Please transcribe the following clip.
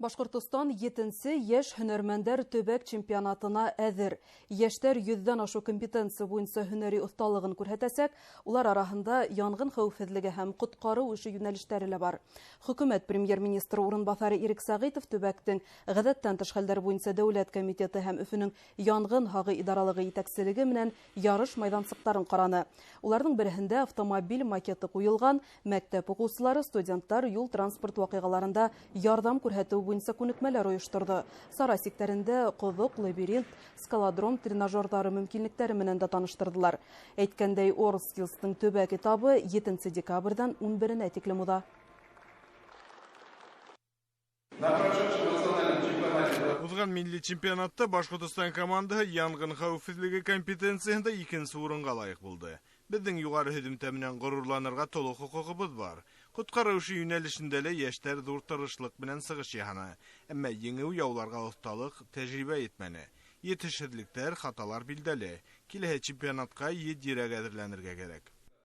Башкортостан 7-нче яшь һөнәрмәндәр төбәк чемпионатына әзер. Яшьтәр 100дән ашу компетенция буенча һөнәри осталыгын күрсәтәсәк, улар арасында янгын хәвефсезлеге һәм коткару эше юнәлешләре лә бар. Хөкүмәт премьер-министры урынбасары Ирек Сәгыйтов төбәктең гадәттән тыш хәлләр буенча дәүләт комитеты һәм Өфөнең янгын һагы идаралыгы итәкчелеге менән ярыш майдансыктарын караны. Уларның берсендә автомобиль макеты куелган, мәктәп укучылары, студентлар юл транспорт вакыйгаларында ярдәм күрсәтү буенча күнекмәләр оештырды. Сара сиктерендә кызык, лабиринт, скалодром тренажерлары мөмкинлекләре менән дә таныштырдылар. Әйткәндәй, Орскилстың төбәк этабы 7 декабрьдән 11-нә тиклем уза. Узган милли чемпионатта Башкортостан командаһы янгын хәвефсезлеге компетенциясендә 2нче урынга лайык булды. Безнең югары һөҗүмтә менән горурланырга толык хокукыбыз бар. Коткаручы юнәлешендә лә яшьтәр зур тырышлык белән сыгыш яһана. Әмма еңү яуларга осталык, тәҗрибә етмәне. Yetişsizliktер, хаталар билдәле. Киләсе чемпионатка җитдирәк әзерләнергә кирәк.